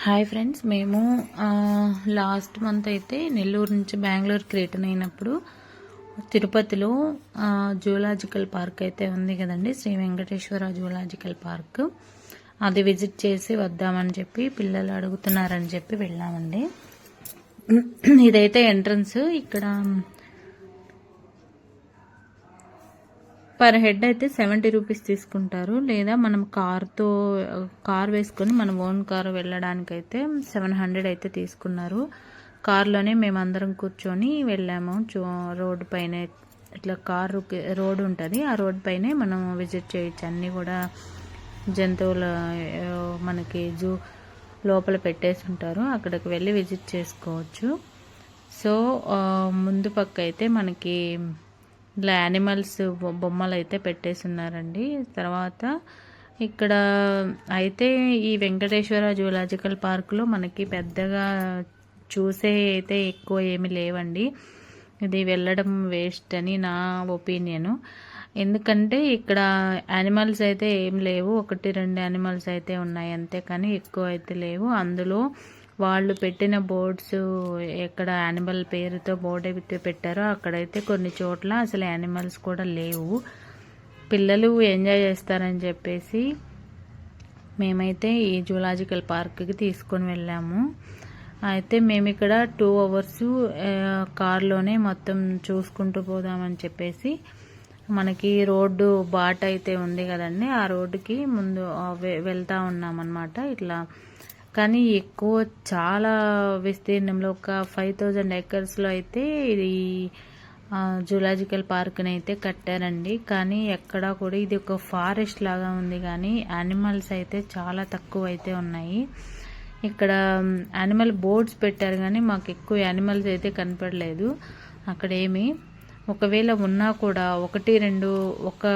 Hi friends, మేము last month అయితే నెల్లూరు నుంచి బెంగళూరుకి రిటర్న్ అయినప్పుడు తిరుపతిలో జూలాజికల్ పార్క్ అయితే ఉంది కదండి, శ్రీ వెంకటేశ్వర జూలాజికల్ పార్క్. అది విజిట్ చేసి వద్దామని చెప్పి పిల్లలు అడుగుతున్నారని చెప్పి వెళ్ళామండి. ఇదైతే ఎంట్రన్స్. ఇక్కడ పర్ హెడ్ అయితే 70 రూపీస్ తీసుకుంటారు, లేదా మనం కార్ వేసుకొని మనం ఓన్ కార్ వెళ్ళడానికైతే 700 అయితే తీసుకున్నారు. కార్లోనే మేమందరం కూర్చొని వెళ్ళాము. రోడ్డు పైన ఇట్లా రోడ్డు ఉంటుంది, ఆ రోడ్డు పైనే మనం విజిట్ చేయొచ్చు. అన్నీ కూడా జంతువుల మనకి జూ లోపల పెట్టేసి ఉంటారు, అక్కడికి వెళ్ళి విజిట్ చేసుకోవచ్చు. సో ముందు పక్క అయితే మనకి ఇలా యానిమల్స్ బొమ్మలు అయితే పెట్టేసి ఉన్నారండి. తర్వాత ఇక్కడ అయితే ఈ వెంకటేశ్వర జూలాజికల్ పార్కులో మనకి పెద్దగా చూసే అయితే ఎక్కువ ఏమి లేవండి. ఇది వెళ్ళడం వేస్ట్ అని నా ఒపీనియను. ఎందుకంటే ఇక్కడ యానిమల్స్ అయితే ఏం లేవు, 1-2 యానిమల్స్ అయితే ఉన్నాయి అంతే, కానీ ఎక్కువ అయితే లేవు. అందులో వాళ్ళు పెట్టిన బోర్డ్స్ ఎక్కడ యానిమల్ పేరుతో బోర్డు అయితే పెట్టారో అక్కడైతే కొన్ని చోట్ల అసలు యానిమల్స్ కూడా లేవు. పిల్లలు ఎంజాయ్ చేస్తారని చెప్పేసి మేమైతే ఈ జూలాజికల్ పార్క్కి తీసుకొని వెళ్ళాము. అయితే మేము ఇక్కడ 2 అవర్స్ కార్లోనే మొత్తం చూసుకుంటూ పోదామని చెప్పేసి మనకి రోడ్డు బాట అయితే ఉంది కదండి, ఆ రోడ్డుకి ముందు వెళ్తూ ఉన్నామన్నమాట ఇట్లా. కానీ ఎక్కువ చాలా విస్తీర్ణంలో ఒక 5000 ఎకర్స్లో అయితే ఇది జూలాజికల్ పార్క్ని అయితే కట్టారండి. కానీ ఎక్కడా కూడా ఇది ఒక ఫారెస్ట్ లాగా ఉంది, కానీ యానిమల్స్ అయితే చాలా తక్కువ అయితే ఉన్నాయి. ఇక్కడ యానిమల్ బోర్డ్స్ పెట్టారు, కానీ మాకు ఎక్కువ యానిమల్స్ అయితే కనపడలేదు అక్కడేమి. ఒకవేళ ఉన్నా కూడా 1-2 ఒక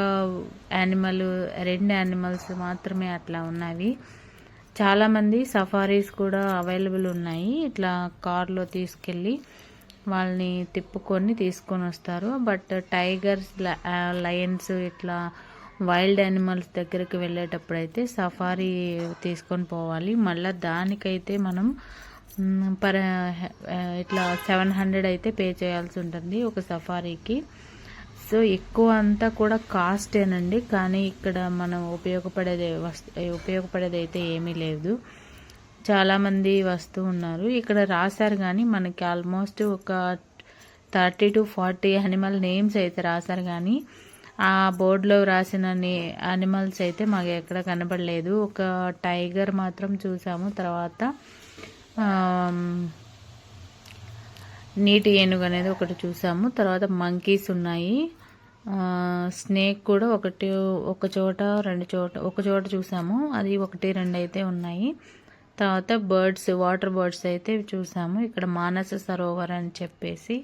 యానిమల్ 2 యానిమల్స్ మాత్రమే అట్లా ఉన్నవి. చాలామంది సఫారీస్ కూడా అవైలబుల్ ఉన్నాయి, ఇట్లా కార్లో తీసుకెళ్ళి వాళ్ళని తిప్పుకొని తీసుకొని వస్తారు. బట్ టైగర్స్, లయన్స్ ఇట్లా వైల్డ్ యానిమల్స్ దగ్గరికి వెళ్ళేటప్పుడు అయితే సఫారీ తీసుకొని పోవాలి. మళ్ళీ దానికైతే మనం ఇట్లా 700 అయితే పే చేయాల్సి ఉంటుంది ఒక సఫారీకి. సో ఎక్కువ అంతా కూడా కాస్టేనండి, కానీ ఇక్కడ మనం ఉపయోగపడేది అయితే ఏమీ లేదు. చాలామంది వస్తూ ఉన్నారు. ఇక్కడ రాశారు, కానీ మనకి ఆల్మోస్ట్ ఒక 30-40 యానిమల్ నేమ్స్ అయితే రాశారు, కానీ ఆ బోర్డులో రాసిన యానిమల్స్ అయితే మాకు ఎక్కడ కనబడలేదు. ఒక టైగర్ మాత్రం చూసాము, తర్వాత నీటి ఏనుగు అనేది ఒకటి చూసాము, తర్వాత మంకీస్ ఉన్నాయి, స్నేక్ కూడా ఒక చోట చూసాము, అది 1-2 అయితే ఉన్నాయి. తర్వాత వాటర్ బర్డ్స్ అయితే చూసాము. ఇక్కడ మానస సరోవర్ అని చెప్పేసి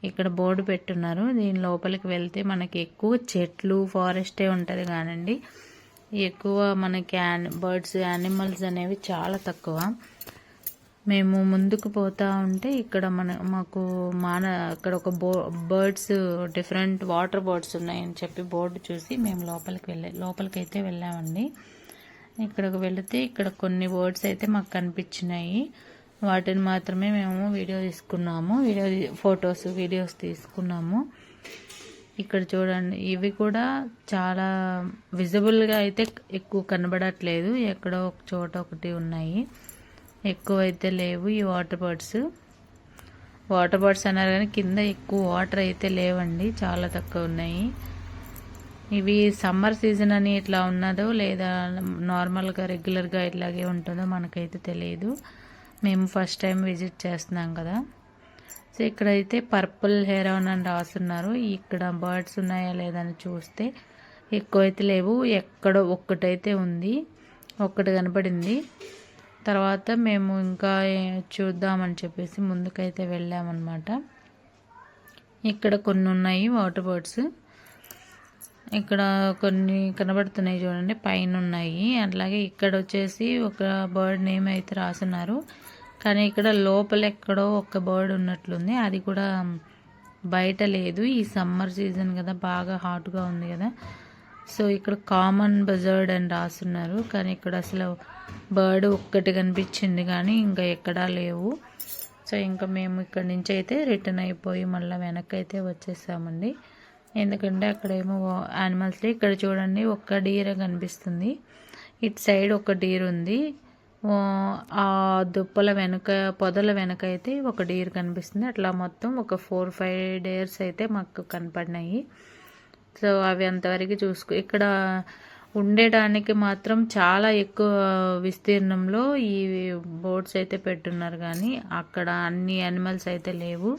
ఇక్కడ బోర్డు పెట్టున్నారు. దీని లోపలికి వెళ్తే మనకి ఎక్కువ చెట్లు ఫారెస్టే ఉంటుంది, కానండి ఎక్కువ మనకి బర్డ్స్ యానిమల్స్ అనేవి చాలా తక్కువ. మేము ముందుకు పోతా ఉంటే ఇక్కడ మాకు అక్కడ ఒక బర్డ్స్ డిఫరెంట్ వాటర్ బర్డ్స్ ఉన్నాయని చెప్పి బోర్డు చూసి మేము లోపలికైతే వెళ్ళామండి. ఇక్కడికి వెళితే ఇక్కడ కొన్ని బర్డ్స్ అయితే మాకు కనిపించినాయి. వాటిని మాత్రమే మేము వీడియోస్ తీసుకున్నాము. ఇక్కడ చూడండి, ఇవి కూడా చాలా విజిబుల్గా అయితే ఎక్కువ కనబడట్లేదు, ఎక్కడో ఒక చోట ఒకటి ఉన్నాయి, ఎక్కువ అయితే లేవు. ఈ వాటర్ బర్డ్స్ అన్నారు, కానీ కింద ఎక్కువ వాటర్ అయితే లేవండి, చాలా తక్కువ ఉన్నాయి. ఇవి సమ్మర్ సీజన్ అని ఇట్లా ఉన్నదో లేదా నార్మల్గా రెగ్యులర్గా ఇట్లాగే ఉంటుందో మనకైతే తెలియదు. మేము ఫస్ట్ టైం విజిట్ చేస్తున్నాం కదా. సో ఇక్కడైతే పర్పుల్ హెరాన్ అని రాస్తున్నారు. ఇక్కడ బర్డ్స్ ఉన్నాయా లేదని చూస్తే ఎక్కువ అయితే లేవు, ఎక్కడో ఒక్కటైతే ఉంది, ఒక్కటి కనపడింది. తర్వాత మేము ఇంకా చూద్దామని చెప్పేసి ముందుకైతే వెళ్ళామన్నమాట. ఇక్కడ కొన్ని ఉన్నాయి వాటర్ బర్డ్స్, ఇక్కడ కొన్ని కనబడుతున్నాయి చూడండి, పైన ఉన్నాయి. అట్లాగే ఇక్కడ వచ్చేసి ఒక బర్డ్ నేమ్ అయితే రాస్తున్నారు, కానీ ఇక్కడ లోపల ఎక్కడో ఒక బర్డ్ ఉన్నట్లుంది, అది కూడా బయట లేదు. ఈ సమ్మర్ సీజన్ కదా, బాగా హాట్గా ఉంది కదా. సో ఇక్కడ కామన్ బజర్డ్ అని రాస్తున్నారు, కానీ ఇక్కడ అసలు బర్డ్ ఒక్కటి కనిపించింది కానీ ఇంకా ఎక్కడా లేవు. సో ఇంకా మేము ఇక్కడ నుంచి అయితే రిటర్న్ అయిపోయి మళ్ళీ వెనక్కి అయితే వచ్చేసామండి. ఎందుకంటే అక్కడేమో యానిమల్స్, ఇక్కడ చూడండి ఒక్క డీరే కనిపిస్తుంది. ఇటు సైడ్ ఒక డీర్ ఉంది. ఆ దుప్పల వెనుక, పొదల వెనక అయితే ఒక డీర్ కనిపిస్తుంది. అట్లా మొత్తం ఒక 4-5 డేర్స్ అయితే మాకు కనపడినాయి. సో అవి అంతవరకు ఇక్కడ ఉండడానికి మాత్రం చాలా ఎక్కువ విస్తీర్ణంలో ఈ బోర్డ్స్ అయితే పెట్టున్నారు, కానీ అక్కడ అన్ని యానిమల్స్ అయితే లేవు.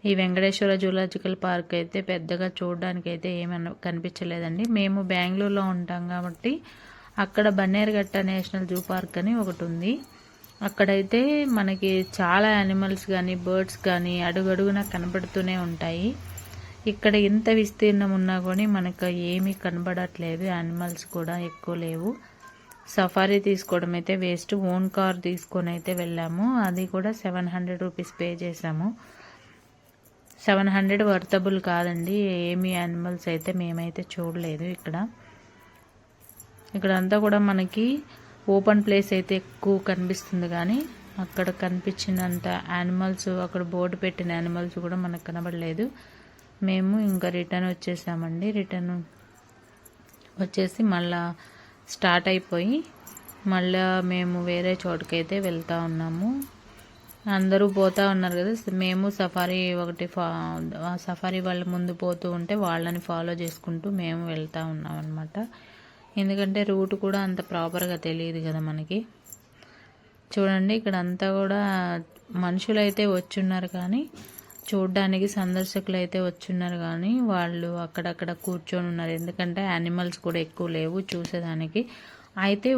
ఈ వెంకటేశ్వర జూలాజికల్ పార్క్ అయితే పెద్దగా చూడడానికి అయితే ఏమన్నా కనిపించలేదండి. మేము బెంగళూరులో ఉంటాం కాబట్టి అక్కడ బన్నేరుఘట్ట నేషనల్ జూ పార్క్ అని ఒకటి ఉంది. అక్కడైతే మనకి చాలా యానిమల్స్ కానీ బర్డ్స్ కానీ అడుగడుగునా కనబడుతూనే ఉంటాయి. ఇక్కడ ఇంత విస్తీర్ణం ఉన్నా కానీ మనకు ఏమీ కనబడట్లేదు. యానిమల్స్ కూడా ఎక్కువ లేవు. సఫారీ తీసుకోవడం అయితే వేస్ట్. ఓన్ కార్ తీసుకొని అయితే వెళ్ళాము. అది కూడా 700 రూపీస్ పే చేసాము. 700 వర్తబుల్ కాదండి. ఏమి యానిమల్స్ అయితే మేమైతే చూడలేదు. ఇక్కడంతా కూడా మనకి ఓపెన్ ప్లేస్ అయితే ఎక్కువ కనిపిస్తుంది, కానీ అక్కడ కనిపించినంత యానిమల్స్, అక్కడ బోర్డు పెట్టిన యానిమల్స్ కూడా మనకు కనబడలేదు. మేము ఇంకా రిటర్న్ వచ్చేసామండి. రిటర్న్ వచ్చేసి మళ్ళా స్టార్ట్ అయిపోయి మళ్ళా మేము వేరే చోటుకైతే వెళ్తూ ఉన్నాము. అందరూ పోతూ ఉన్నారు కదా, మేము సఫారీ వాళ్ళ ముందు పోతూ ఉంటే వాళ్ళని ఫాలో చేసుకుంటూ మేము వెళ్తూ ఉన్నాం అనమాట. ఎందుకంటే రూట్ కూడా అంత ప్రాపర్గా తెలియదు కదా మనకి. చూడండి ఇక్కడ అంతా కూడా మనుషులు అయితే వచ్చున్నారు, కానీ చూడ్డానికి సందర్శకులు అయితే వచ్చున్నారు, కానీ వాళ్ళు అక్కడక్కడ కూర్చొని ఉన్నారు. ఎందుకంటే యానిమల్స్ కూడా ఎక్కువ లేవు చూసేదానికి. అయితే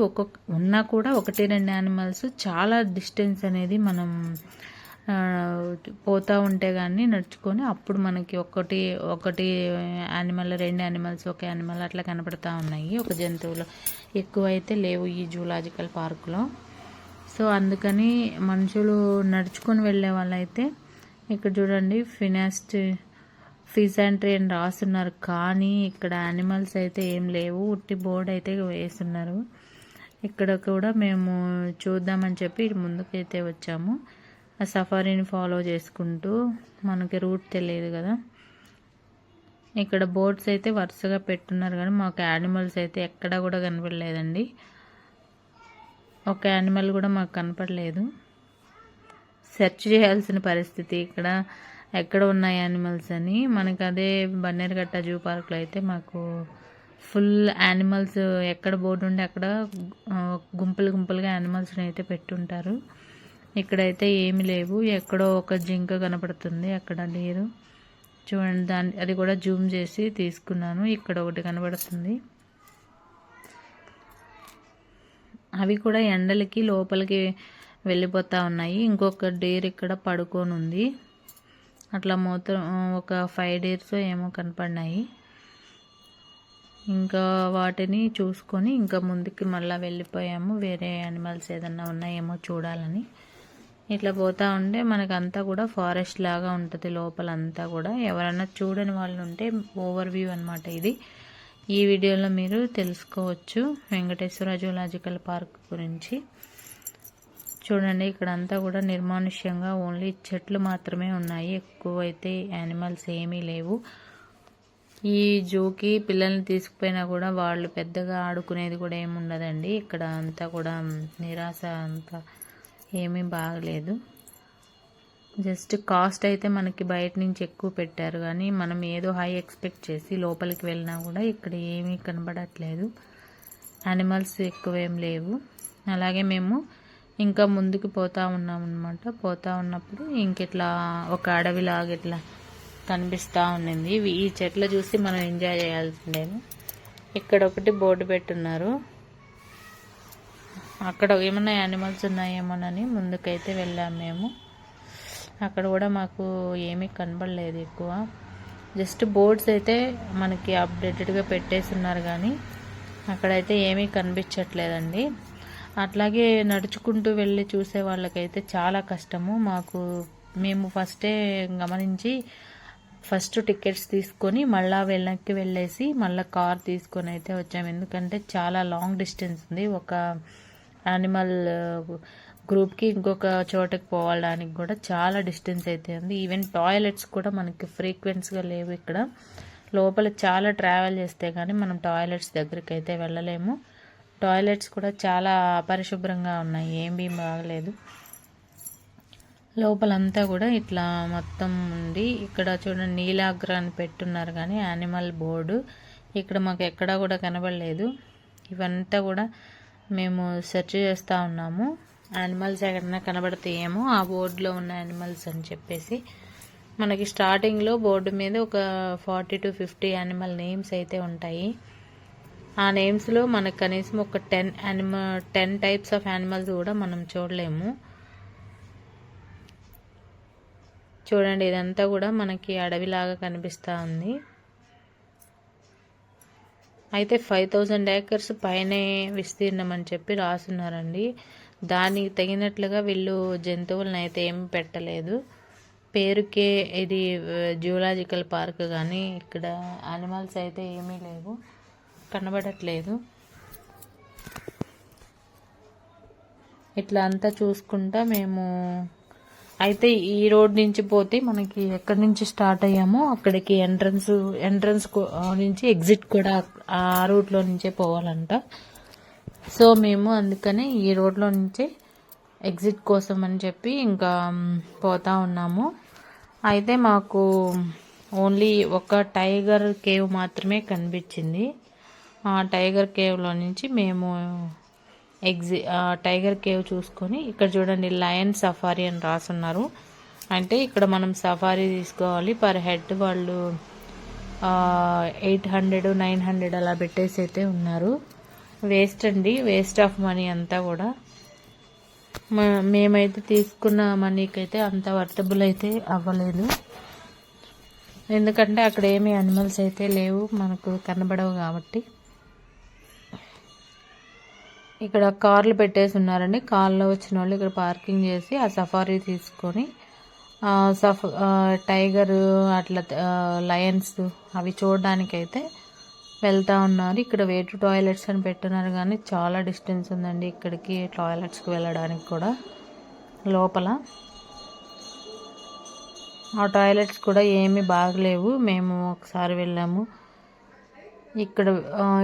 ఉన్నా కూడా 1-2 యానిమల్స్, చాలా డిస్టెన్స్ అనేది మనం పోతూ ఉంటే కానీ నడుచుకొని అప్పుడు మనకి ఒకటి యానిమల్, 2 యానిమల్స్, ఒక యానిమల్ అట్లా కనపడతా ఉన్నాయి. ఒక జంతువులు ఎక్కువ అయితే లేవు ఈ జూలాజికల్ పార్కులో. సో అందుకని మనుషులు నడుచుకొని వెళ్ళే వాళ్ళైతే ఇక్కడ చూడండి ఫిజాంట్రీ అని రాస్తున్నారు, కానీ ఇక్కడ యానిమల్స్ అయితే ఏం లేవు. ఉట్టి బోర్డు అయితే వేస్తున్నారు. ఇక్కడ కూడా మేము చూద్దామని చెప్పి ముందుకైతే వచ్చాము. ఆ సఫారీని ఫాలో చేసుకుంటూ, మనకి రూట్ తెలియదు కదా. ఇక్కడ బోర్డ్స్ అయితే వరుసగా పెట్టున్నారు, కానీ మాకు యానిమల్స్ అయితే ఎక్కడా కూడా కనపడలేదండి. ఒక యానిమల్ కూడా మాకు కనపడలేదు. సెర్చ్ చేయాల్సిన పరిస్థితి ఇక్కడ ఎక్కడ ఉన్నాయి యానిమల్స్ అని. మనకు అదే బన్నేరుఘట్ట జూ పార్క్లో అయితే మాకు ఫుల్ యానిమల్స్, ఎక్కడ బోర్డు ఉంటే అక్కడ గుంపులుగా యానిమల్స్ని అయితే పెట్టుంటారు. ఇక్కడైతే ఏమి లేవు. ఎక్కడో ఒక జింక కనపడుతుంది, అక్కడ డీరు చూడండి. అది కూడా జూమ్ చేసి తీసుకున్నాను. ఇక్కడ ఒకటి కనబడుతుంది. అవి కూడా ఎండలకి లోపలికి వెళ్ళిపోతూ ఉన్నాయి. ఇంకొక డీర్ ఇక్కడ పడుకొని ఉంది. అట్లా మొత్తం ఒక 5 డేర్స్ ఏమో కనపడినాయి. ఇంకా వాటిని చూసుకొని ఇంకా ముందుకి మళ్ళీ వెళ్ళిపోయాము. వేరే యానిమల్స్ ఏదన్నా ఉన్నాయేమో చూడాలని. ఇట్లా పోతూ ఉంటే మనకంతా కూడా ఫారెస్ట్ లాగా ఉంటుంది లోపలంతా కూడా. ఎవరన్నా చూడని వాళ్ళు ఉంటే ఓవర్ వ్యూ అనమాట ఇది. ఈ వీడియోలో మీరు తెలుసుకోవచ్చు వెంకటేశ్వర జూలాజికల్ పార్క్ గురించి. చూడండి ఇక్కడంతా కూడా నిర్మానుష్యంగా ఓన్లీ చెట్లు మాత్రమే ఉన్నాయి. ఎక్కువ అయితే యానిమల్స్ ఏమీ లేవు. ఈ జూకి పిల్లల్ని తీసుకుపోయినా కూడా వాళ్ళు పెద్దగా ఆడుకునేది కూడా ఏమి ఉండదండి. ఇక్కడ అంతా కూడా నిరాశ, అంతా ఏమీ బాగలేదు. జస్ట్ కాస్ట్ అయితే మనకి బయట నుంచి ఎక్కువ పెట్టారు, కానీ మనం ఏదో హై ఎక్స్పెక్ట్ చేసి లోపలికి వెళ్ళినా కూడా ఇక్కడ ఏమీ కనబడట్లేదు. యానిమల్స్ ఎక్కువేం లేవు. అలాగే మేము ఇంకా ముందుకు పోతూ ఉన్నాం అనమాట. పోతూ ఉన్నప్పుడు ఇంకెట్లా ఒక అడవిలాగా ఇట్లా కనిపిస్తూ ఉండింది. ఈ చెట్లు చూసి మనం ఎంజాయ్ చేయాల్సిందేమో. ఇక్కడ ఒకటి బోర్డు పెట్టున్నారు. అక్కడ ఏమన్నా యానిమల్స్ ఉన్నాయేమోనని ముందుకైతే వెళ్ళాము మేము. అక్కడ కూడా మాకు ఏమీ కనబడలేదు ఎక్కువ. జస్ట్ బోర్డ్స్ అయితే మనకి అప్డేటెడ్గా పెట్టేస్తున్నారు, కానీ అక్కడైతే ఏమీ కనిపించట్లేదండి. అట్లాగే నడుచుకుంటూ వెళ్ళి చూసే వాళ్ళకైతే చాలా కష్టము. మేము ఫస్టే గమనించి ఫస్ట్ టికెట్స్ తీసుకొని మళ్ళీ వెనక్కి వెళ్ళేసి మళ్ళీ కార్ తీసుకొని అయితే వచ్చాము. ఎందుకంటే చాలా లాంగ్ డిస్టెన్స్ ఉంది. ఒక యానిమల్ గ్రూప్కి ఇంకొక చోటకి పోవడానికి కూడా చాలా డిస్టెన్స్ అయితే ఉంది. ఈవెన్ టాయిలెట్స్ కూడా మనకి ఫ్రీక్వెన్స్గా లేవు ఇక్కడ. లోపల చాలా ట్రావెల్ చేస్తే కానీ మనం టాయిలెట్స్ దగ్గరికి అయితే వెళ్ళలేము. టాయిలెట్స్ కూడా చాలా అపరిశుభ్రంగా ఉన్నాయి, ఏమీ బాగలేదు. లోపలంతా కూడా ఇట్లా మొత్తం ఉంది. ఇక్కడ చూడండి నీలాగ్ర అని పెట్టున్నారు కానీ యానిమల్ బోర్డు ఇక్కడ మాకు ఎక్కడా కూడా కనబడలేదు. ఇవంతా కూడా మేము సెర్చ్ చేస్తూ ఉన్నాము, యానిమల్స్ ఎక్కడైనా కనబడతాయేమో ఆ బోర్డులో ఉన్న యానిమల్స్ అని చెప్పేసి. మనకి స్టార్టింగ్లో బోర్డు మీద ఒక 40 to 50 యానిమల్ నేమ్స్ అయితే ఉంటాయి. ఆ నేమ్స్లో మనకు కనీసం ఒక 10 టైప్స్ ఆఫ్ యానిమల్స్ కూడా మనం చూడలేము. చూడండి ఇదంతా కూడా మనకి అడవిలాగా కనిపిస్తూ ఉంది. అయితే 5000 acres పైనే విస్తీర్ణం అని చెప్పి రాస్తున్నారండి. దానికి తగినట్లుగా వీళ్ళు జంతువులను అయితే ఏమి పెట్టలేదు. పేరుకే ఇది జూలాజికల్ పార్క్ కానీ ఇక్కడ యానిమల్స్ అయితే ఏమీ లేవు, కనబడట్లేదు. ఇట్లా అంతా చూసుకుంటా మేము అయితే ఈ రోడ్ నుంచి పోతే మనకి ఎక్కడి నుంచి స్టార్ట్ అయ్యామో అక్కడికి ఎంట్రన్స్ నుంచి ఎగ్జిట్ కూడా ఆ రూట్లో నుంచే పోవాలంట. సో మేము అందుకనే ఈ రోడ్లో నుంచే ఎగ్జిట్ కోసం అని చెప్పి ఇంకా పోతా ఉన్నాము. అయితే మాకు ఓన్లీ ఒక టైగర్ కేవ్ మాత్రమే కనిపించింది. ఆ టైగర్ కేవ్లో నుంచి మేము టైగర్ కేవ్ చూసుకొని ఇక్కడ చూడండి లయన్ సఫారీ అని రాసున్నారు. అంటే ఇక్కడ మనం సఫారీ తీసుకోవాలి. పర్ హెడ్ వాళ్ళు 800 900 అలా పెట్టేసి అయితే ఉన్నారు. వేస్ట్ అండి, వేస్ట్ ఆఫ్ మనీ అంతా కూడా. మేమైతే తీసుకున్న మనీకి అయితే అంత వర్తబుల్ అయితే అవ్వలేదు. ఎందుకంటే అక్కడ ఏమి యానిమల్స్ అయితే లేవు, మనకు కనబడవు కాబట్టి. ఇక్కడ కార్లు పెట్టేసి ఉన్నారండి. కార్లో వచ్చిన వాళ్ళు ఇక్కడ పార్కింగ్ చేసి ఆ సఫారీ తీసుకొని టైగర్ అట్లా లయన్స్ అవి చూడడానికైతే వెళ్తూ ఉన్నారు. ఇక్కడ వే టు టాయిలెట్స్ అని పెట్టున్నారు కానీ చాలా డిస్టెన్స్ ఉందండి ఇక్కడికి టాయిలెట్స్కి వెళ్ళడానికి కూడా. లోపల ఆ టాయిలెట్స్ కూడా ఏమీ బాగలేవు. మేము ఒకసారి వెళ్ళాము, ఇక్కడ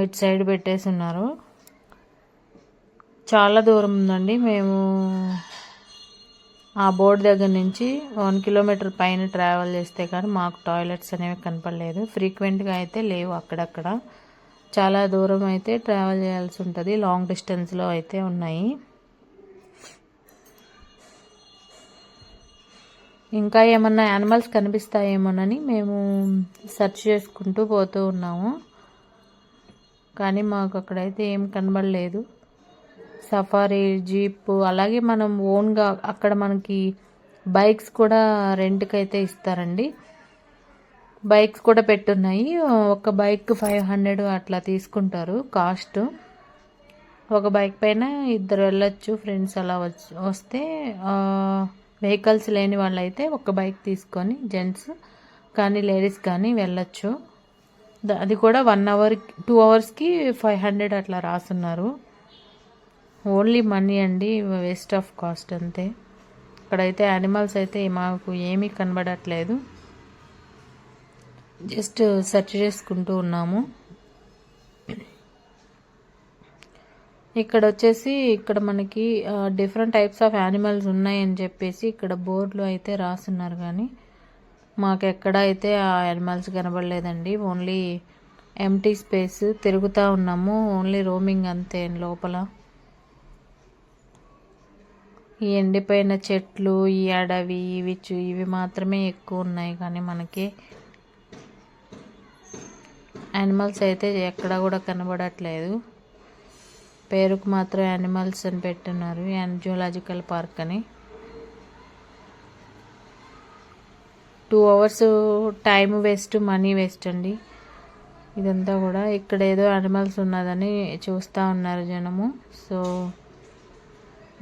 ఇటు సైడ్ పెట్టేసి ఉన్నారు. చాలా దూరం ఉందండి. మేము ఆ బోర్డు దగ్గర నుంచి 1 kilometer పైన ట్రావెల్ చేస్తే కానీ మాకు టాయిలెట్స్ అనేవి కనపడలేదు. ఫ్రీక్వెంట్గా అయితే లేవు, అక్కడక్కడ చాలా దూరం అయితే ట్రావెల్ చేయాల్సి ఉంటుంది. లాంగ్ డిస్టెన్స్లో అయితే ఉన్నాయి. ఇంకా ఏమన్నా యానిమల్స్ కనిపిస్తాయేమోనని మేము సెర్చ్ చేసుకుంటూ పోతూ ఉన్నాము, కానీ మాకు అక్కడైతే ఏం కనబడలేదు. సఫారీ జీప్ అలాగే మనం ఓన్గా అక్కడ మనకి బైక్స్ కూడా రెంట్కి అయితే ఇస్తారండి. బైక్స్ కూడా పెట్టున్నాయి. ఒక బైక్ 500 అట్లా తీసుకుంటారు కాస్ట్. ఒక బైక్ పైన ఇద్దరు వెళ్ళొచ్చు ఫ్రెండ్స్. అలా వస్తే వెహికల్స్ లేని వాళ్ళైతే ఒక బైక్ తీసుకొని జెంట్స్ కానీ లేడీస్ కానీ వెళ్ళొచ్చు. అది కూడా 1 hour 2 hours-కి 500 అట్లా రాస్తున్నారు. ఓన్లీ మనీ అండి, వేస్ట్ ఆఫ్ కాస్ట్ అంతే. ఇక్కడైతే యానిమల్స్ అయితే మాకు ఏమీ కనబడట్లేదు. జస్ట్ సెర్చ్ చేసుకుంటూ ఉన్నాము. ఇక్కడ వచ్చేసి ఇక్కడ మనకి డిఫరెంట్ టైప్స్ ఆఫ్ యానిమల్స్ ఉన్నాయని చెప్పేసి ఇక్కడ బోర్డులో అయితే రాస్తున్నారు, కానీ మాకు ఎక్కడ అయితే ఆ యానిమల్స్ కనబడలేదండి. ఓన్లీ ఎంటీ స్పేస్ తిరుగుతూ ఉన్నాము, ఓన్లీ రోమింగ్ అంతే. లోపల ఈ ఎండిపోయిన చెట్లు, ఈ అడవి, ఇవి మాత్రమే ఎక్కువ ఉన్నాయి, కానీ మనకి యానిమల్స్ అయితే ఎక్కడ కూడా కనబడట్లేదు. పేరుకు మాత్రం యానిమల్స్ అని పెట్టున్నారు, జూలాజికల్ పార్క్ అని. 2 hours time waste, money waste అండి ఇదంతా కూడా. ఇక్కడ ఏదో యానిమల్స్ ఉన్నదని చూస్తూ ఉన్నారు జనము. సో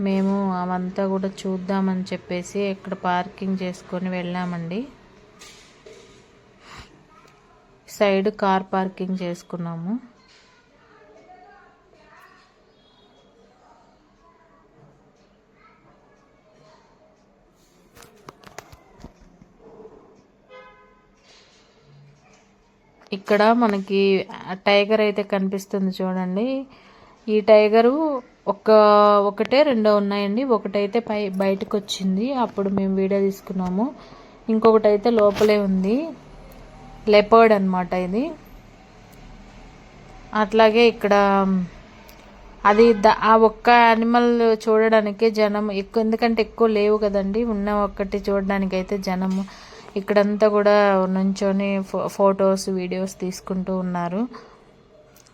మేము అవంతా కూడా చూద్దామని చెప్పేసి ఇక్కడ పార్కింగ్ చేసుకొని వెళ్ళామండి. సైడ్ కార్ పార్కింగ్ చేసుకున్నాము. ఇక్కడ మనకి టైగర్ అయితే కనిపిస్తుంది చూడండి. ఈ టైగరు ఒకటే రెండో ఉన్నాయండి. ఒకటైతే బయటకు వచ్చింది, అప్పుడు మేము వీడియో తీసుకున్నాము. ఇంకొకటి అయితే లోపలే ఉంది, లెపర్డ్ అన్నమాట ఇది. అట్లాగే ఇక్కడ అది ఆ ఒక్క యానిమల్ చూడడానికి జనం ఎక్కువ, ఎందుకంటే ఎక్కువ లేవు కదండి. ఉన్న ఒక్కటి చూడడానికి అయితే జనము ఇక్కడంతా కూడా నుంచొని ఫొటోస్ వీడియోస్ తీసుకుంటూ ఉన్నారు.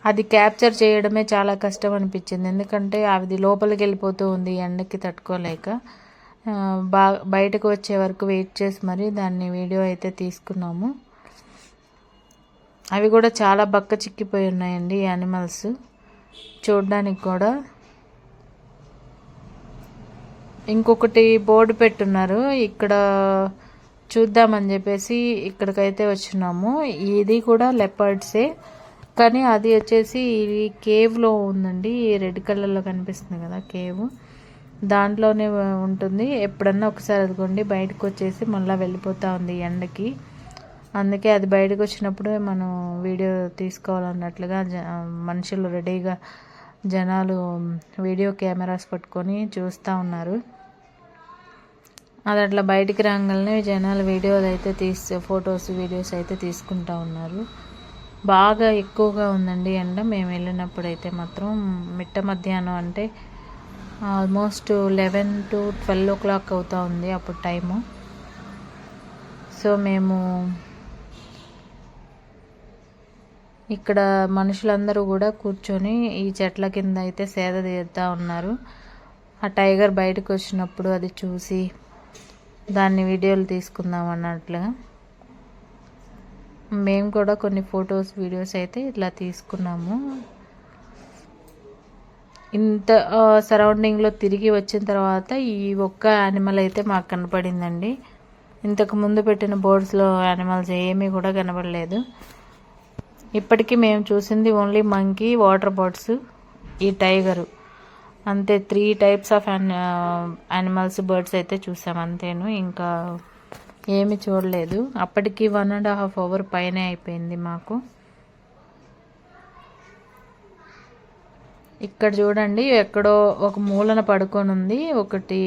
అది క్యాప్చర్ చేయడమే చాలా కష్టం అనిపించింది, ఎందుకంటే అది లోపలికి వెళ్ళిపోతూ ఉంది ఎండకి తట్టుకోలేక. బయటకు వచ్చే వరకు వెయిట్ చేసి మరి దాన్ని వీడియో అయితే తీసుకున్నాము. అవి కూడా చాలా బక్క చిక్కిపోయి ఉన్నాయండి యానిమల్స్ చూడడానికి కూడా. ఇంకొకటి బోర్డు పెట్టున్నారు ఇక్కడ చూద్దామని చెప్పేసి ఇక్కడికైతే వచ్చినాము. ఇది కూడా లెపర్డ్సే, కానీ అది వచ్చేసి కేవ్లో ఉందండి. రెడ్ కలర్లో కనిపిస్తుంది కదా కేవ్, దాంట్లోనే ఉంటుంది. ఎప్పుడన్నా ఒకసారి అదిగోండి బయటకు వచ్చేసి మళ్ళీ వెళ్ళిపోతూ ఉంది ఎండకి. అందుకే అది బయటకు వచ్చినప్పుడు మనం వీడియో తీసుకోవాలన్నట్లుగా మనుషులు రెడీగా జనాలు వీడియో కెమెరాస్ పట్టుకొని చూస్తూ ఉన్నారు. అది అట్లా బయటికి రాగానే జనాలు వీడియోలు అయితే ఫొటోస్ వీడియోస్ అయితే తీసుకుంటూ ఉన్నారు. బాగా ఎక్కువగా ఉందండి ఎండ. మేము వెళ్ళినప్పుడు అయితే మాత్రం మిట్ట మధ్యాహ్నం, అంటే ఆల్మోస్ట్ 11 to 12 o'clock అవుతూ ఉంది అప్పుడు టైము. సో మేము ఇక్కడ మనుషులందరూ కూడా కూర్చొని ఈ చెట్ల కింద అయితే సేద తీరుతూ ఉన్నారు. ఆ టైగర్ బయటకు వచ్చినప్పుడు అది చూసి దాన్ని వీడియోలు తీసుకుందాం అన్నట్లుగా మేము కూడా కొన్ని ఫొటోస్ వీడియోస్ అయితే ఇట్లా తీసుకున్నాము. ఇంత సరౌండింగ్లో తిరిగి వచ్చిన తర్వాత ఈ ఒక్క యానిమల్ అయితే మాకు కనపడిందండి. ఇంతకు ముందు పెట్టిన బోర్డ్స్లో యానిమల్స్ ఏమీ కూడా కనపడలేదు. ఇప్పటికీ మేము చూసింది ఓన్లీ మంకీ, వాటర్ బర్డ్స్, ఈ టైగరు, అంతే. 3 types ఆఫ్ యానిమల్స్ బర్డ్స్ అయితే చూసాం అంతేను, ఇంకా ఏమి చూడలేదు. అప్పటికి 1.5 hour పైనే అయిపోయింది మాకు. ఇక్కడ చూడండి ఎక్కడో ఒక మూలన పడుకొని ఉంది ఒకటి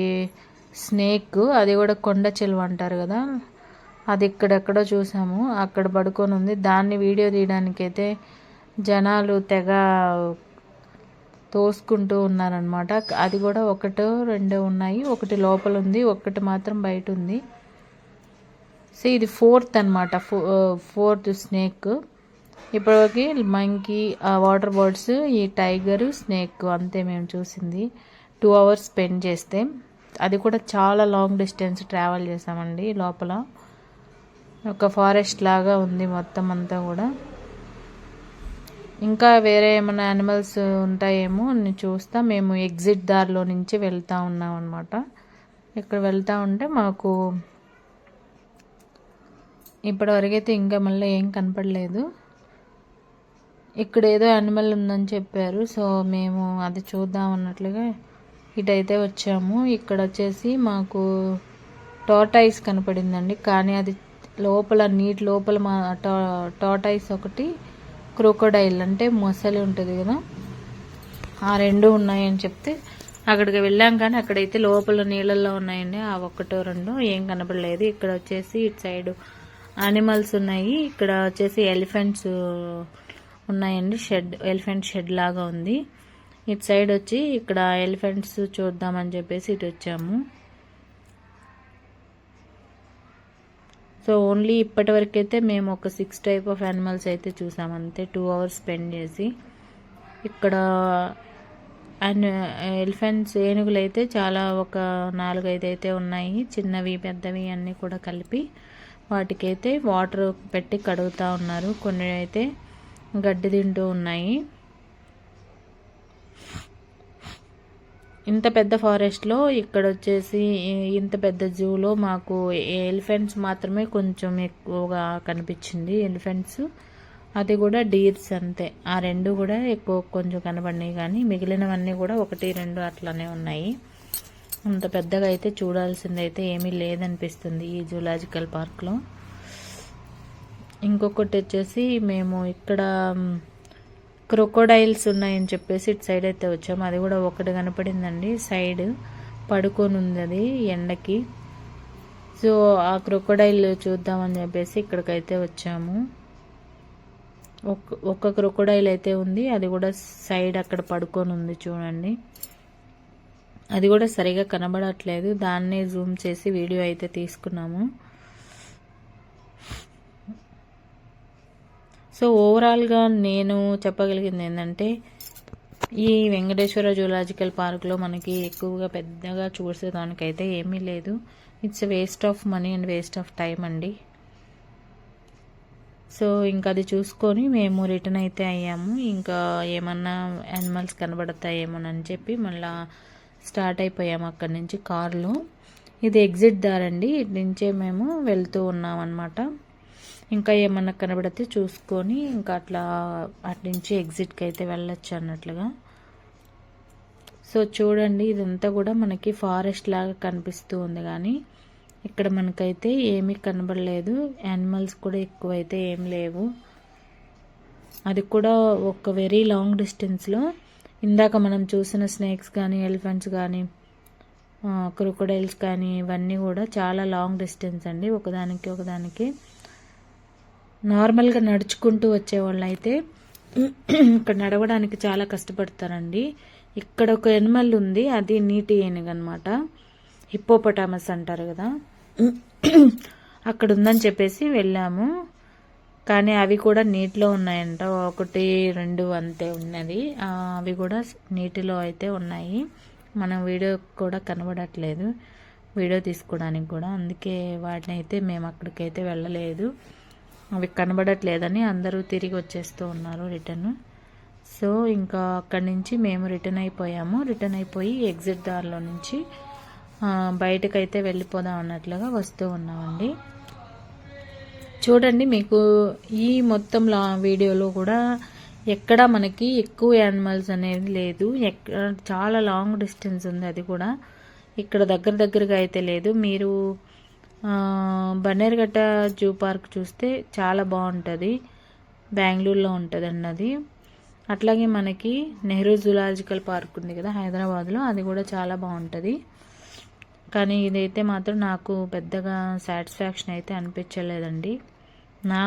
స్నేక్, అది కూడా కొండ చిలువ అంటారు కదా, అది ఇక్కడెక్కడో చూసాము, అక్కడ పడుకొని ఉంది. దాన్ని వీడియో తీయడానికైతే జనాలు తెగ తోసుకుంటూ ఉన్నారనమాట. అది కూడా ఒకటో రెండో ఉన్నాయి, ఒకటి లోపల ఉంది, ఒకటి మాత్రం బయట ఉంది. సో ఇది 4th అనమాట, 4th స్నేక్. ఇప్పటివరకు మంకీ, వాటర్ బర్డ్స్, ఈ టైగరు, స్నేక్ అంతే మేము చూసింది. 2 hours స్పెండ్ చేస్తే, అది కూడా చాలా లాంగ్ డిస్టెన్స్ ట్రావెల్ చేసామండి. లోపల ఒక ఫారెస్ట్ లాగా ఉంది మొత్తం అంతా కూడా. ఇంకా వేరే ఏమైనా యానిమల్స్ ఉంటాయేమో అని చూస్తా. మేము ఎగ్జిట్ దారిలో నుంచి వెళ్తూ ఉన్నాం అనమాట. ఇక్కడ వెళ్తూ ఉంటే మాకు ఇప్పటివరకైతే ఇంకా మళ్ళీ ఏం కనపడలేదు. ఇక్కడ ఏదో యానిమల్ ఉందని చెప్పారు, సో మేము అది చూద్దాం అన్నట్లుగా ఇటైతే వచ్చాము. ఇక్కడ వచ్చేసి మాకు టార్టాయిస్ కనపడిందండి, కానీ అది లోపల నీటి లోపల టార్టాయిస్ ఒకటి, క్రోకోడైల్ అంటే మొసలి ఉంటుంది కదా, ఆ 2 ఉన్నాయని చెప్తే అక్కడికి వెళ్ళాం. కానీ అక్కడైతే లోపల నీళ్ళల్లో ఉన్నాయండి, ఆ 1-2 ఏం కనపడలేదు. ఇక్కడ వచ్చేసి ఇటు సైడ్ యానిమల్స్ ఉన్నాయి. ఇక్కడ వచ్చేసి ఎలిఫెంట్స్ ఉన్నాయండి, ఎలిఫెంట్ షెడ్ లాగా ఉంది. ఇటు సైడ్ వచ్చి ఇక్కడ ఎలిఫెంట్స్ చూద్దామని చెప్పేసి ఇటు వచ్చాము. సో ఓన్లీ ఇప్పటి వరకు అయితే మేము ఒక 6 type ఆఫ్ యానిమల్స్ అయితే చూసాము అంతే, 2 hours స్పెండ్ చేసి. ఇక్కడ ఎలిఫెంట్స్, ఏనుగులు అయితే చాలా, ఒక 4-5 అయితే ఉన్నాయి, చిన్నవి పెద్దవి అన్నీ కూడా కలిపి. వాటికైతే వాటర్ పెట్టి కడుగుతూ ఉన్నారు, కొన్ని అయితే గడ్డి తింటూ ఉన్నాయి. ఇంత పెద్ద ఫారెస్ట్లో ఇక్కడ వచ్చేసి ఇంత పెద్ద జూలో మాకు ఎలిఫెంట్స్ మాత్రమే కొంచెం ఎక్కువగా కనిపించింది. ఎలిఫెంట్స్, అది కూడా డీర్స్ అంతే. ఆ 2 కూడా ఎక్కువ కొంచెం కనబడినాయి, కానీ మిగిలినవన్నీ కూడా 1-2 అట్లానే ఉన్నాయి. అంత పెద్దగా అయితే చూడాల్సిందైతే ఏమీ లేదనిపిస్తుంది ఈ జూలాజికల్ పార్క్లో. ఇంకొకటి వచ్చేసి మేము ఇక్కడ క్రొకోడైల్స్ ఉన్నాయని చెప్పేసి ఇటు సైడ్ అయితే వచ్చాము. అది కూడా ఒకటి కనపడిందండి, సైడ్ పడుకొని ఉంది అది ఎండకి. సో ఆ క్రొకోడైల్ చూద్దామని చెప్పేసి ఇక్కడికైతే వచ్చాము. ఒక క్రొకోడైల్ అయితే ఉంది, అది కూడా సైడ్ అక్కడ పడుకొని ఉంది చూడండి. అది కూడా సరిగా కనబడట్లేదు, దాన్ని జూమ్ చేసి వీడియో అయితే తీసుకున్నాము. సో ఓవరాల్గా నేను చెప్పగలిగింది ఏంటంటే, ఈ వెంకటేశ్వర జూలాజికల్ పార్క్లో మనకి ఎక్కువగా పెద్దగా చూసేదానికైతే ఏమీ లేదు. It's waste of money and waste of time అండి. సో ఇంకా అది చూసుకొని మేము రిటర్న్ అయితే అయ్యాము. ఇంకా ఏమన్నా యానిమల్స్ కనబడతాయేమోనని చెప్పి మళ్ళీ స్టార్ట్ అయిపోయాము అక్కడి నుంచి కార్లో. ఇది ఎగ్జిట్ దారండి, ఇటు నుంచే మేము వెళ్తూ ఉన్నాం అన్నమాట. ఇంకా ఏమన్నా కనబడితే చూసుకొని ఇంకా అట్లా అటు నుంచి ఎగ్జిట్కి అయితే వెళ్ళొచ్చు అన్నట్లుగా. సో చూడండి, ఇదంతా కూడా మనకి ఫారెస్ట్ లాగా కనిపిస్తూ ఉంది, కానీ ఇక్కడ మనకైతే ఏమీ కనబడలేదు. యానిమల్స్ కూడా ఎక్కువైతే ఏం లేవు. అది కూడా ఒక వెరీ లాంగ్ డిస్టెన్స్లో ఇందాక మనం చూసిన స్నేక్స్ కానీ, ఎలిఫెంట్స్ కానీ, క్రొకోడైల్స్ కానీ ఇవన్నీ కూడా చాలా లాంగ్ డిస్టెన్స్ అండి ఒకదానికి. నార్మల్గా నడుచుకుంటూ వచ్చేవాళ్ళు అయితే ఇక్కడ నడవడానికి చాలా కష్టపడతారండి. ఇక్కడ ఒక ఎనిమల్ ఉంది, అది నీటి ఏనుగు అనమాట, హిప్పోపటామస్ అంటారు కదా, అక్కడ ఉందని చెప్పేసి వెళ్ళాము. కానీ అవి కూడా నీటిలో ఉన్నాయంట, 1, 2 అంతే ఉన్నది. అవి కూడా నీటిలో అయితే ఉన్నాయి. మనం వీడియో కూడా కనబడట్లేదు, వీడియో తీసుకోవడానికి కూడా, అందుకే వాటిని అయితే మేము అక్కడికైతే వెళ్ళలేదు. అవి కనబడట్లేదని అందరూ తిరిగి వచ్చేస్తూ ఉన్నారు రిటర్న్. సో ఇంకా అక్కడి నుంచి మేము రిటర్న్ అయిపోయి ఎగ్జిట్ దారిలో నుంచి బయటకైతే వెళ్ళిపోదాం అన్నట్లుగా వస్తూ ఉన్నామండి. చూడండి, మీకు ఈ మొత్తం వీడియోలో కూడా ఎక్కడ మనకి ఎక్కువ యానిమల్స్ అనేది లేదు, చాలా లాంగ్ డిస్టెన్స్ ఉంది. అది కూడా ఇక్కడ దగ్గరగా అయితే లేదు. మీరు బన్నేరుఘట్ట జూ పార్క్ చూస్తే చాలా బాగుంటుంది, బెంగళూరులో ఉంటుంది అన్నది. అట్లాగే మనకి నెహ్రూ జూలాజికల్ పార్క్ ఉంది కదా హైదరాబాద్లో, అది కూడా చాలా బాగుంటుంది. కానీ ఇదైతే మాత్రం నాకు పెద్దగా సాటిస్ఫాక్షన్ అయితే అనిపించలేదండి. నా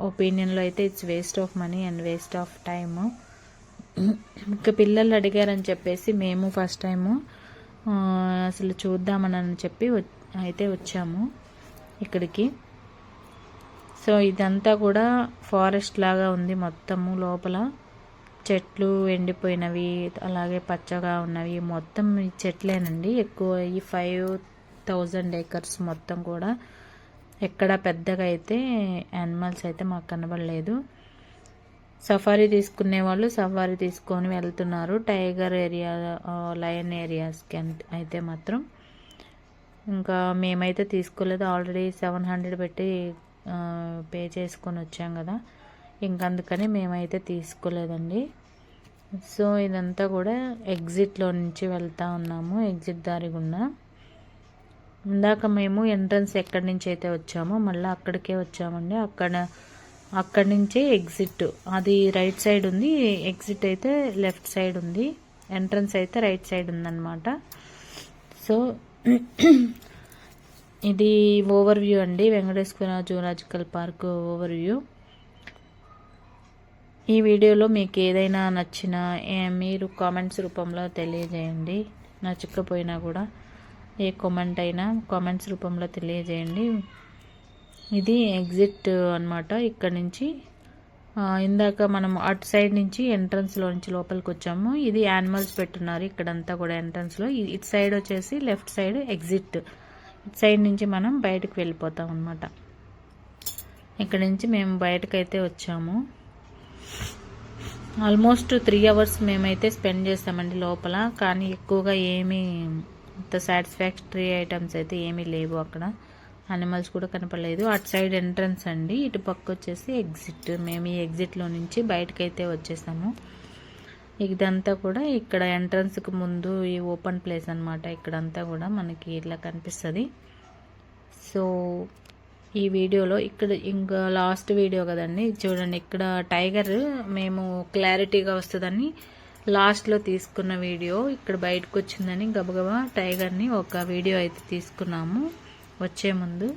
ఒపీనియన్లో అయితే it's waste of money and waste of time. ఇంకా పిల్లలు అడిగారని చెప్పేసి మేము ఫస్ట్ టైము అసలు చూద్దామని చెప్పి అయితే వచ్చాము ఇక్కడికి. సో ఇదంతా కూడా ఫారెస్ట్ లాగా ఉంది మొత్తము, లోపల చెట్లు ఎండిపోయినవి అలాగే పచ్చగా ఉన్నవి మొత్తం చెట్లేనండి. ఎక్కువ ఈ 5000 acres మొత్తం కూడా ఎక్కడ పెద్దగా అయితే యానిమల్స్ అయితే మాకు కనబడలేదు. సఫారీ తీసుకునే వాళ్ళు సఫారీ తీసుకొని వెళ్తున్నారు, టైగర్ ఏరియా, లయన్ ఏరియాస్కి అయితే మాత్రం. ఇంకా మేమైతే తీసుకోలేదు, ఆల్రెడీ 700 పెట్టి పే చేసుకొని వచ్చాం కదా, ఇంకా అందుకని మేమైతే తీసుకోలేదండి. సో ఇదంతా కూడా ఎగ్జిట్లో నుంచి వెళ్తూ ఉన్నాము, ఎగ్జిట్ దారి గుండా. ఇందాక మేము ఎంట్రన్స్ ఎక్కడి నుంచి అయితే వచ్చామో మళ్ళీ అక్కడికే వచ్చామండి. అక్కడి నుంచే ఎగ్జిట్, అది రైట్ సైడ్ ఉంది, ఎగ్జిట్ అయితే లెఫ్ట్ సైడ్ ఉంది, ఎంట్రన్స్ అయితే రైట్ సైడ్ ఉందన్నమాట. సో ఇది ఓవర్ వ్యూ అండి, Venkateswara zoological park over view. ఈ వీడియోలో మీకు ఏదైనా నచ్చినా మీరు కామెంట్స్ రూపంలో తెలియజేయండి, నచ్చకపోయినా కూడా ఏ కామెంట్ అయినా కామెంట్స్ రూపంలో తెలియజేయండి. ఇది ఎగ్జిట్ అన్నమాట. ఇక్కడ నుంచి ఇందాక మనం అటు సైడ్ నుంచి ఎంట్రన్స్లో నుంచి లోపలికి వచ్చాము. ఇది యానిమల్స్ పెట్టున్నారు ఇక్కడంతా కూడా ఎంట్రన్స్లో. ఇటు సైడ్ వచ్చేసి లెఫ్ట్ సైడ్ ఎగ్జిట్, ఇటు సైడ్ నుంచి మనం బయటకు వెళ్ళిపోతాం అన్నమాట. ఇక్కడ నుంచి మేము బయటకైతే వచ్చాము. ఆల్మోస్ట్ 3 hours మేమైతే స్పెండ్ చేస్తామండి లోపల, కానీ ఎక్కువగా ఏమీ అంత సాటిస్ఫాక్టరీ ఐటమ్స్ అయితే ఏమీ లేవు అక్కడ. యానిమల్స్ కూడా కనపడలేదు. అటు సైడ్ ఎంట్రన్స్ అండి, ఇటు పక్క వచ్చేసి ఎగ్జిట్. మేము ఈ ఎగ్జిట్లో నుంచి బయటకైతే వచ్చేసాము. ఇదంతా కూడా ఇక్కడ ఎంట్రన్స్కి ముందు ఈ ఓపెన్ ప్లేస్ అనమాట. ఇక్కడంతా కూడా మనకి ఇట్లా కనిపిస్తుంది. సో ఈ వీడియోలో ఇక్కడ ఇంకా లాస్ట్ వీడియో కదండి, చూడండి ఇక్కడ టైగర్ మేము క్లారిటీగా వస్తుందని లాస్ట్లో తీసుకున్న వీడియో ఇక్కడ బయటకు వచ్చిందని గబగబా టైగర్ని ఒక వీడియో అయితే తీసుకున్నాము వచ్చే ముందు.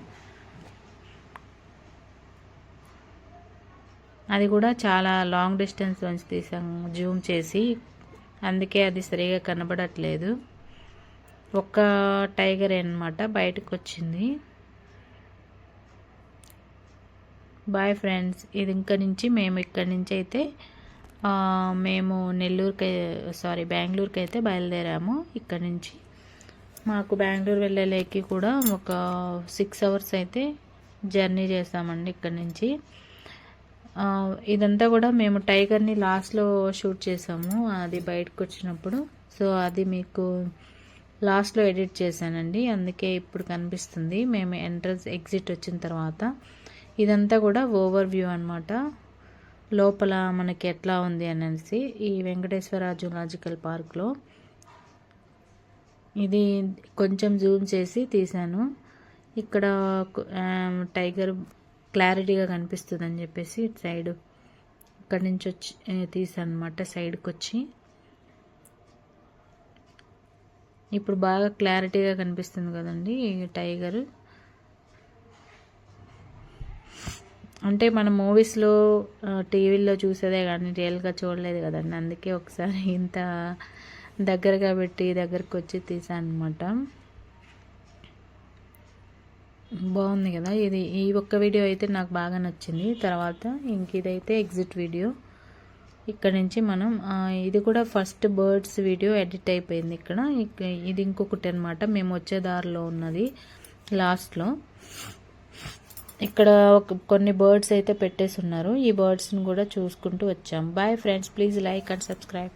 అది కూడా చాలా లాంగ్ డిస్టెన్స్ నుంచి తీసాము జూమ్ చేసి, అందుకే అది సరిగా కనబడట్లేదు. ఒక్క టైగర్ అన్నమాట బయటకు వచ్చింది. బాయ్ ఫ్రెండ్స్, ఇది ఇంకా నుంచి మేము ఇక్కడి నుంచి అయితే మేము బెంగళూరుకి అయితే బయలుదేరాము. ఇక్కడ నుంచి మాకు బెంగళూరు వెళ్ళలేకి కూడా ఒక 6 hours అయితే జర్నీ చేస్తామండి ఇక్కడ నుంచి. ఇదంతా కూడా మేము టైగర్ని లాస్ట్లో షూట్ చేసాము అది బయటకు వచ్చినప్పుడు. సో అది మీకు లాస్ట్లో ఎడిట్ చేశానండి, అందుకే ఇప్పుడు కనిపిస్తుంది మేము ఎగ్జిట్ వచ్చిన తర్వాత. ఇదంతా కూడా ఓవర్ వ్యూ అనమాట, లోపల మనకి ఎట్లా ఉంది అనేసి ఈ వెంకటేశ్వర జూలాజికల్ పార్క్లో. ఇది కొంచెం జూమ్ చేసి తీశాను, ఇక్కడ టైగర్ క్లారిటీగా కనిపిస్తుంది అని చెప్పేసి ఇటు సైడ్ ఇక్కడి నుంచి వచ్చి తీసాను అనమాట. సైడ్కి వచ్చి ఇప్పుడు బాగా క్లారిటీగా కనిపిస్తుంది కదండి టైగర్. అంటే మన మూవీస్లో టీవీల్లో చూసేదే కానీ రియల్గా చూడలేదు కదండి, అందుకే ఒకసారి ఇంత దగ్గరగా పెట్టి దగ్గరకు వచ్చి తీసాను అనమాట. బాగుంది కదా ఇది. ఈ ఒక్క వీడియో అయితే నాకు బాగా నచ్చింది. తర్వాత ఇంక ఇదైతే ఎగ్జిట్ వీడియో. ఇక్కడ నుంచి మనం ఇది కూడా ఫస్ట్ బర్డ్స్ వీడియో ఎడిట్ అయిపోయింది ఇక్కడ. ఇది ఇంకొకటి అనమాట, మేము వచ్చే దారిలో ఉన్నది లాస్ట్లో. ఇక్కడ కొన్ని బర్డ్స్ అయితే పెట్టేసి ఉన్నారు, ఈ బర్డ్స్ని కూడా చూసుకుంటూ వచ్చాం. Bye friends, please like and subscribe.